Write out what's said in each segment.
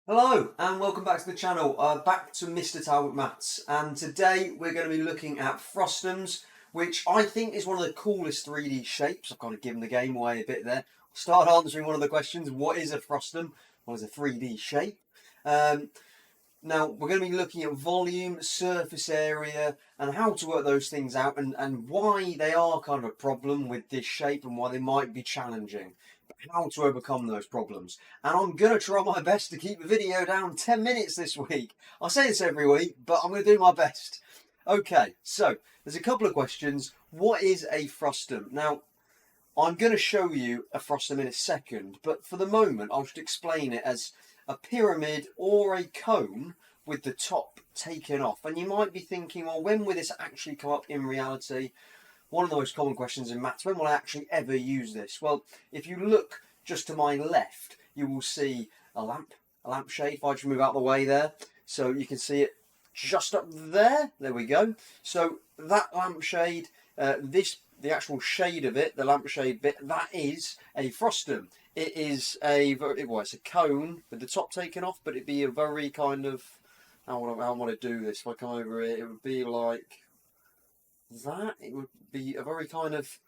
Hello and welcome back to the channel, back to Mr. Talbot Maths, and today we're going to be looking at frustums, which I think is one of the coolest 3D shapes. I've kind of given the game away a bit there. I'll start answering one of the questions: what is a frustum? What is a 3D shape? Now we're going to be looking at volume, surface area, and how to work those things out, and why they are kind of a problem with this shape and why they might be challenging. How to overcome those problems. And I'm going to try my best to keep the video down 10 minutes this week. I say this every week, but I'm going to do my best. Okay, so there's a couple of questions. What is a frustum? Now, I'm going to show you a frustum in a second, but for the moment, I'll just explain it as a pyramid or a cone with the top taken off. And you might be thinking, well, when will this actually come up in reality? One of the most common questions in maths: when will I actually ever use this? Well, if you look just to my left, you will see a lampshade. If I just move out of the way there, so you can see it just up there. There we go. So that lampshade, the actual shade of it, the lampshade bit, that is a frustum. It is it's a cone with the top taken off, but it'd be a very kind of, how would I want to do this? If I come over here, it would be like that. It would be a very kind of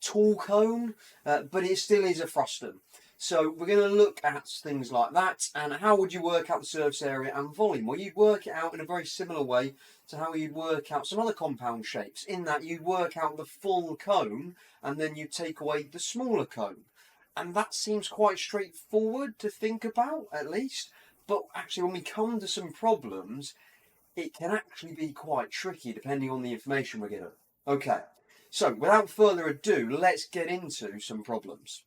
tall cone, but it still is a frustum. So we're going to look at things like that. And how would you work out the surface area and volume? Well, you'd work it out in a very similar way to how you'd work out some other compound shapes, in that you'd work out the full cone and then you take away the smaller cone. And that seems quite straightforward to think about, at least. But actually, when we come to some problems, it can actually be quite tricky depending on the information we're given. Okay, so without further ado, let's get into some problems.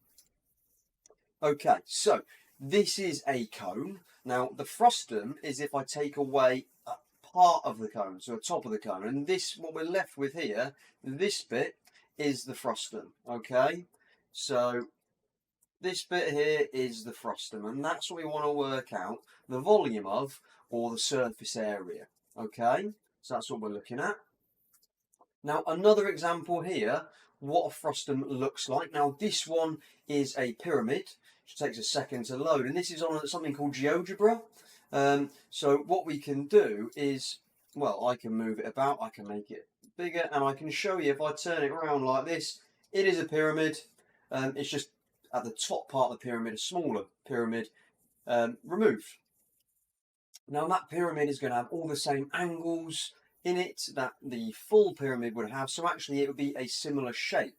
Okay, so this is a cone. Now, the frustum is if I take away a part of the cone, so the top of the cone, and this, what we're left with here, this bit is the frustum. Okay, so this bit here is the frustum, and that's what we want to work out the volume of, or the surface area. Okay, so that's what we're looking at. Now, another example here, what a frustum looks like. Now, this one is a pyramid, which takes a second to load, and this is on something called GeoGebra. So what we can do is, well, I can move it about, I can make it bigger, and I can show you if I turn it around like this, it is a pyramid. It's just at the top part of the pyramid, a smaller pyramid removed. Now that pyramid is going to have all the same angles in it that the full pyramid would have, so actually it would be a similar shape,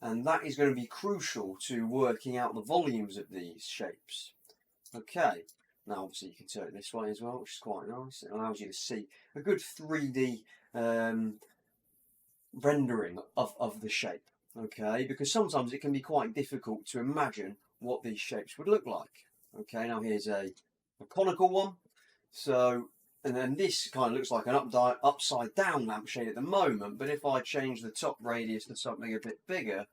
and that is going to be crucial to working out the volumes of these shapes. Okay, now obviously you can turn it this way as well, which is quite nice. It allows you to see a good 3D rendering of the shape. Okay, because sometimes it can be quite difficult to imagine what these shapes would look like. Okay, now here's a conical one. So, and then this kind of looks like an upside down lampshade at the moment, but if I change the top radius to something a bit bigger,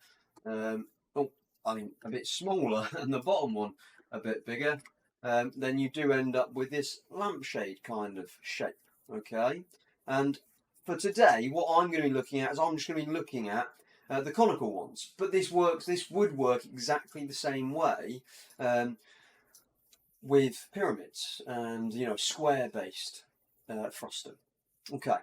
a bit smaller, and the bottom one a bit bigger, then you do end up with this lampshade kind of shape. Okay, and for today, what I'm going to be looking at is I'm just going to be looking at the conical ones, but this would work exactly the same way with pyramids and, you know, square-based frustum. Okay,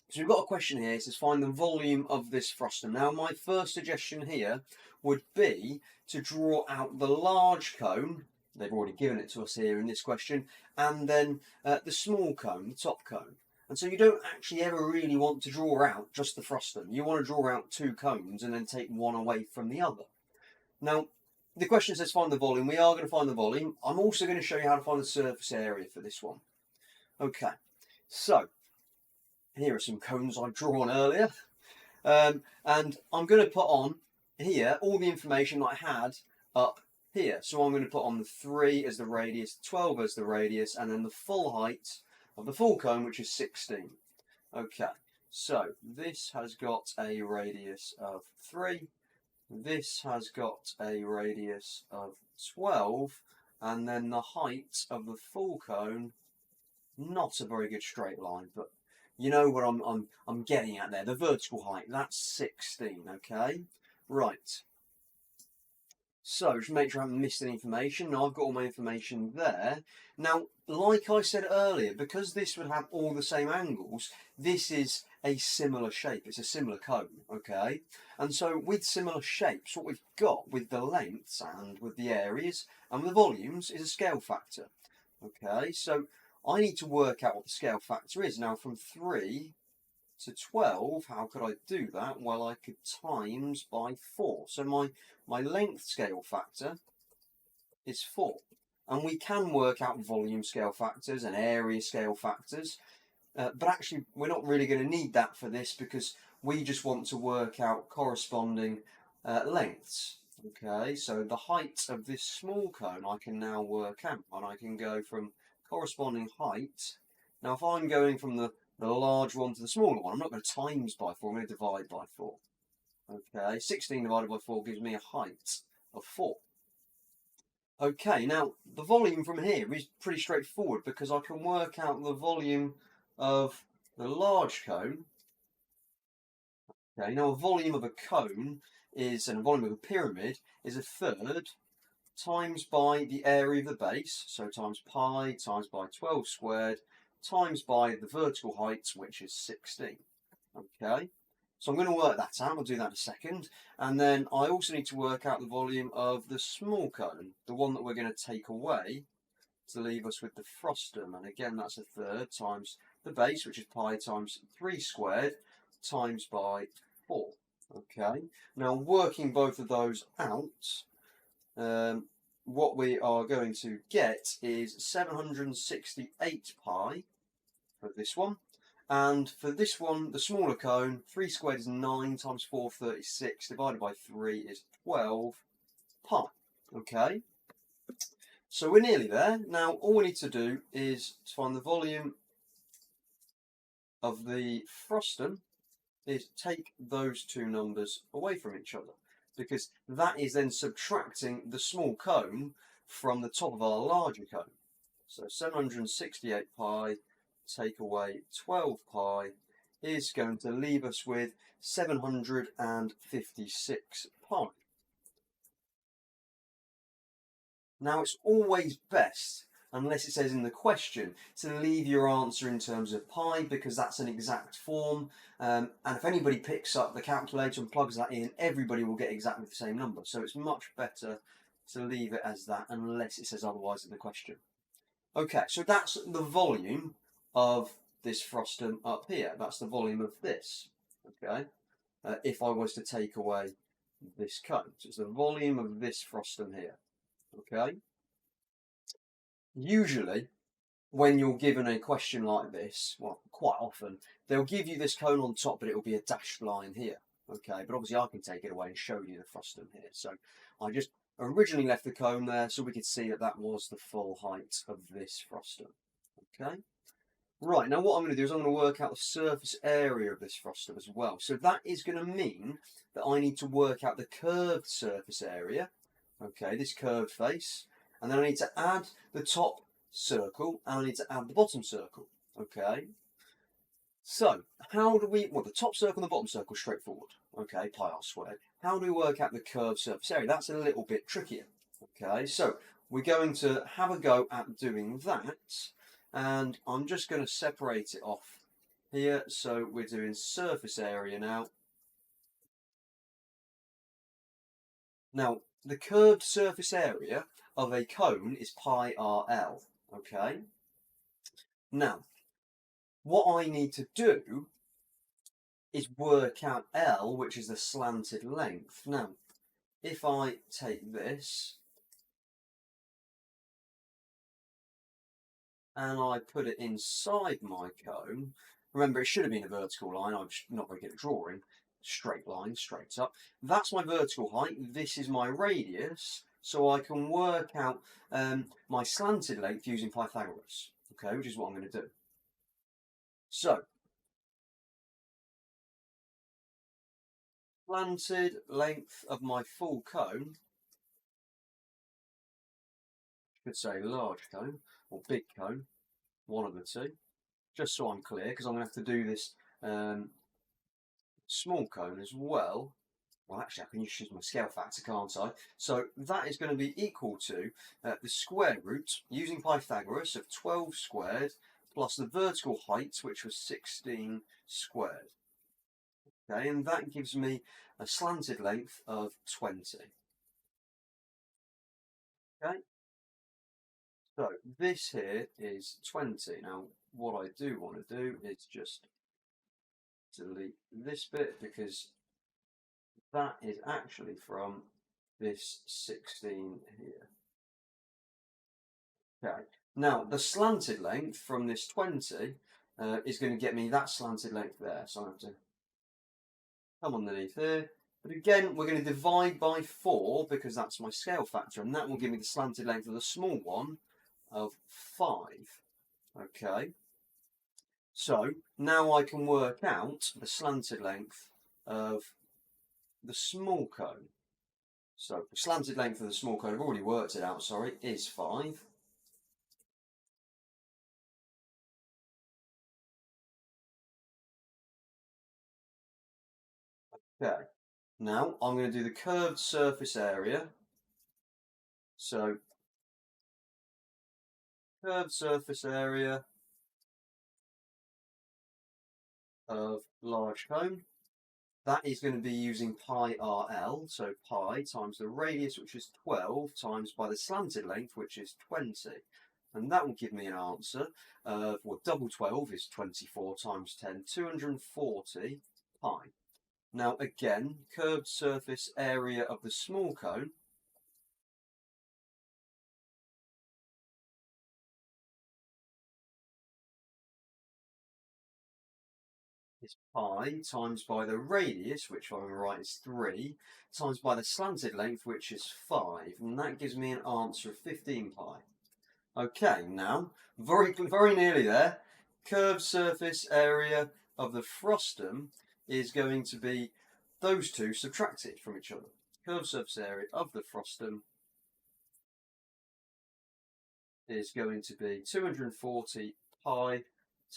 so we've got a question here. It says find the volume of this frustum. Now, my first suggestion here would be to draw out the large cone. They've already given it to us here in this question, and then the small cone, the top cone. And so you don't actually ever really want to draw out just the frustum. You want to draw out two cones and then take one away from the other. Now, the question says find the volume. We are going to find the volume. I'm also going to show you how to find the surface area for this one. Okay, so here are some cones I've drawn earlier. And I'm going to put on here all the information I had up here. So I'm going to put on the 3 as the radius, 12 as the radius, and then the full height of the full cone, which is 16. Okay, so this has got a radius of 3. This has got a radius of 12, and then the height of the full cone, not a very good straight line, but you know what I'm getting at there. The vertical height, that's 16, okay? Right. So, just make sure I haven't missed any information. Now, I've got all my information there. Now, like I said earlier, because this would have all the same angles, this is a similar shape. It's a similar cone, okay? And so, with similar shapes, what we've got with the lengths and with the areas and the volumes is a scale factor, okay? So, I need to work out what the scale factor is. Now, from 3 to 12, how could I do that? Well, I could times by 4. So my length scale factor is 4. And we can work out volume scale factors and area scale factors, but actually we're not really going to need that for this because we just want to work out corresponding lengths. Okay, so the height of this small cone I can now work out, and I can go from corresponding height. Now if I'm going from the large one to the smaller one, I'm not going to times by 4, I'm going to divide by 4. Okay, 16 divided by 4 gives me a height of 4. Okay, now the volume from here is pretty straightforward because I can work out the volume of the large cone. Okay, now a volume of a cone is, and a volume of a pyramid is a third times by the area of the base, so times pi times by 12 squared times by the vertical height, which is 16. Okay, so I'm going to work that out. I'll do that in a second. And then I also need to work out the volume of the small cone, the one that we're going to take away to leave us with the frustum. And again, that's a third times the base, which is pi times 3 squared times by 4. Okay, now working both of those out, what we are going to get is 768 pi for this one. And for this one, the smaller cone, 3 squared is 9 times 4, 36, divided by 3 is 12 pi. Okay, so we're nearly there. Now, all we need to do is to find the volume of the frustum, is take those two numbers away from each other, because that is then subtracting the small cone from the top of our larger cone. So 768 pi take away 12 pi is going to leave us with 756 pi. Now it's always best, unless it says in the question, to leave your answer in terms of pi because that's an exact form, and if anybody picks up the calculator and plugs that in, everybody will get exactly the same number. So it's much better to leave it as that unless it says otherwise in the question. Okay, so that's the volume of this frustum up here. That's the volume of this, okay, if I was to take away this cone. So it's the volume of this frustum here, okay. Usually, when you're given a question like this, well, quite often, they'll give you this cone on top, but it will be a dashed line here, okay. But obviously I can take it away and show you the frustum here. So I just originally left the cone there so we could see that that was the full height of this frustum, okay. Right, now what I'm going to do is I'm going to work out the surface area of this frustum as well. So that is going to mean that I need to work out the curved surface area, okay, this curved face, and then I need to add the top circle and I need to add the bottom circle, okay. So, how do we, well, the top circle and the bottom circle, straightforward, okay, pi r squared. How do we work out the curved surface area? That's a little bit trickier, okay. So, we're going to have a go at doing that. And I'm just going to separate it off here. So we're doing surface area now. Now, the curved surface area of a cone is pi RL, okay? Now, what I need to do is work out L, which is the slanted length. Now, if I take this and I put it inside my cone, remember it should have been a vertical line, I'm not very good at drawing, straight line, straight up. That's my vertical height, this is my radius, so I can work out my slanted length using Pythagoras, okay, which is what I'm going to do. So, slanted length of my full cone, I could say large cone, or big cone, one of the two, just so I'm clear, because I'm going to have to do this small cone as well. well, actually, I can just use my scale factor, can't I? So that is going to be equal to the square root, using Pythagoras, of 12 squared plus the vertical height, which was 16 squared. Okay, and that gives me a slanted length of 20. Okay, so this here is 20. Now, what I do want to do is just delete this bit because that is actually from this 16 here. Okay, now the slanted length from this 20 is going to get me that slanted length there. So I have to come underneath here. But again, we're going to divide by 4 because that's my scale factor, and that will give me the slanted length of the small one of 5. Okay, so now I can work out the slanted length of the small cone. So the slanted length of the small cone, I've already worked it out, sorry, is 5. Okay, now I'm going to do the curved surface area. So curved surface area of large cone. That is going to be using pi RL, so pi times the radius, which is 12, times by the slanted length, which is 20. And that will give me an answer of, well, double 12 is 24 times 10, 240 pi. Now again, curved surface area of the small cone is pi times by the radius, which I'm going to write is 3, times by the slanted length, which is 5. And that gives me an answer of 15 pi. Okay, now, very nearly there. Curved surface area of the frustum is going to be those two subtracted from each other. Curved surface area of the frustum is going to be 240 pi,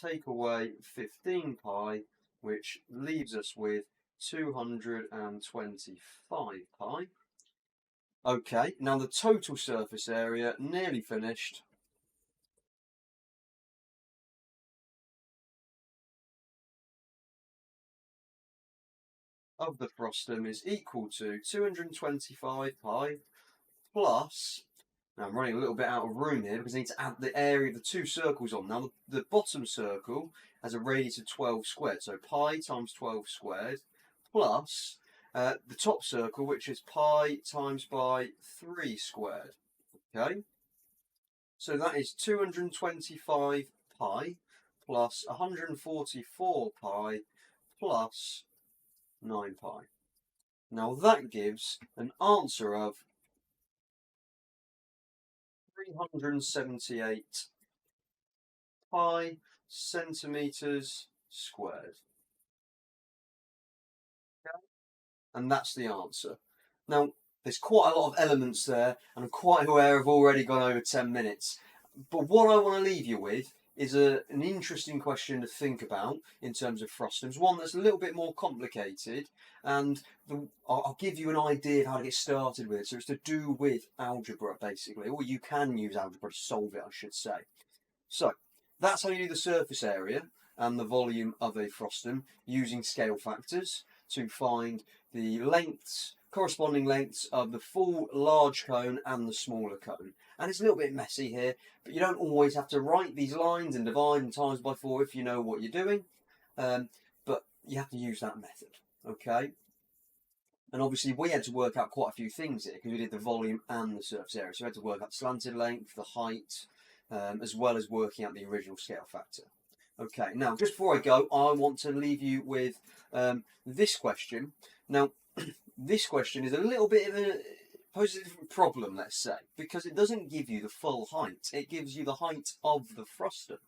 take away 15 pi, which leaves us with 225 pi. Okay, now the total surface area, nearly finished, of the frustum is equal to 225 pi plus, now I'm running a little bit out of room here because I need to add the area of the two circles on. Now the bottom circle has a radius of 12 squared, so pi times 12 squared plus the top circle, which is pi times by 3 squared. Okay, so that is 225 pi plus 144 pi plus 9 pi. Now that gives an answer of 378 pi centimeters squared. And that's the answer. Now, there's quite a lot of elements there, and I'm quite aware I've already gone over 10 minutes. But what I want to leave you with is an interesting question to think about in terms of frustums, one that's a little bit more complicated, and I'll give you an idea of how to get started with it. So it's to do with algebra, basically, or you can use algebra to solve it, I should say. So that's how you do the surface area and the volume of a frustum using scale factors to find the lengths, corresponding lengths of the full large cone and the smaller cone. And it's a little bit messy here, but you don't always have to write these lines and divide and times by 4 if you know what you're doing. But you have to use that method, okay? And obviously we had to work out quite a few things here because we did the volume and the surface area. So we had to work out slanted length, the height, as well as working out the original scale factor. Okay, now just before I go, I want to leave you with this question. Now, this question is a little bit of a poses a different problem, let's say, because it doesn't give you the full height. It gives you the height of the frustum,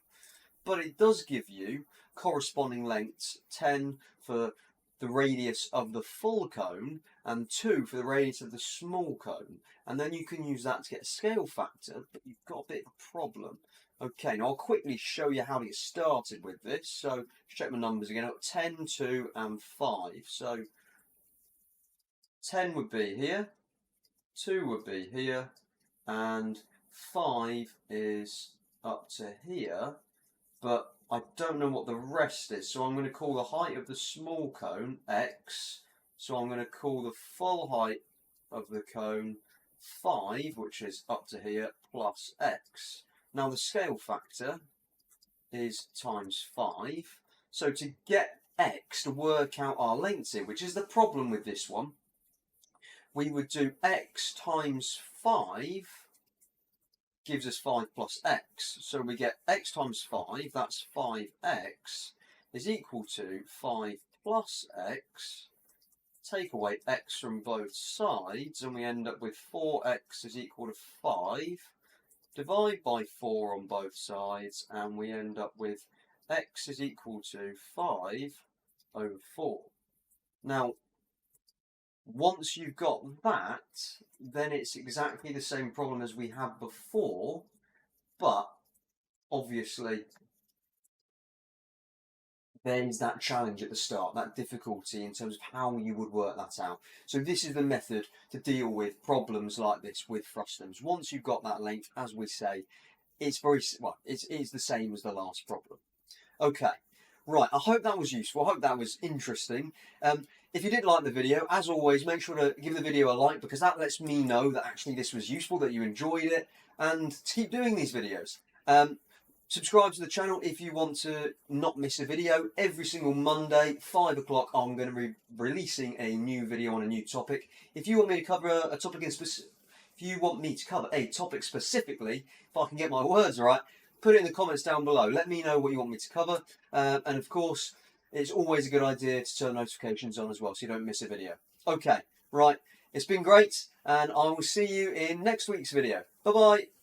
but it does give you corresponding lengths: 10 for the radius of the full cone and 2 for the radius of the small cone. And then you can use that to get a scale factor, but you've got a bit of a problem. Okay, now I'll quickly show you how to get started with this. So check my numbers again. I've got 10, 2 and 5. So 10 would be here, 2 would be here, and 5 is up to here, but I don't know what the rest is, so I'm going to call the height of the small cone x, so I'm going to call the full height of the cone 5, which is up to here, plus x. Now the scale factor is times 5, so to get x to work out our lengths here, which is the problem with this one, we would do x times 5 gives us 5 plus x. So we get x times 5, that's 5x, is equal to 5 plus x. Take away x from both sides, and we end up with 4x is equal to 5. Divide by 4 on both sides, and we end up with x is equal to 5 over 4. Now, once you've got that, then it's exactly the same problem as we had before, but obviously there's that challenge at the start, that difficulty in terms of how you would work that out. So this is the method to deal with problems like this with frustums. Once you've got that length, as we say, it's it's the same as the last problem. Okay. Right, I hope that was useful. I hope that was interesting. If you did like the video, as always, make sure to give the video a like, because that lets me know that actually this was useful, that you enjoyed it, and to keep doing these videos. Subscribe to the channel if you want to not miss a video. Every single Monday, 5 o'clock, I'm going to be releasing a new video on a new topic. If you want me to cover a topic specifically, if I can get my words right, put it in the comments down below. Let me know what you want me to cover. And of course, it's always a good idea to turn notifications on as well, so you don't miss a video. Okay, right. It's been great, and I will see you in next week's video. Bye-bye.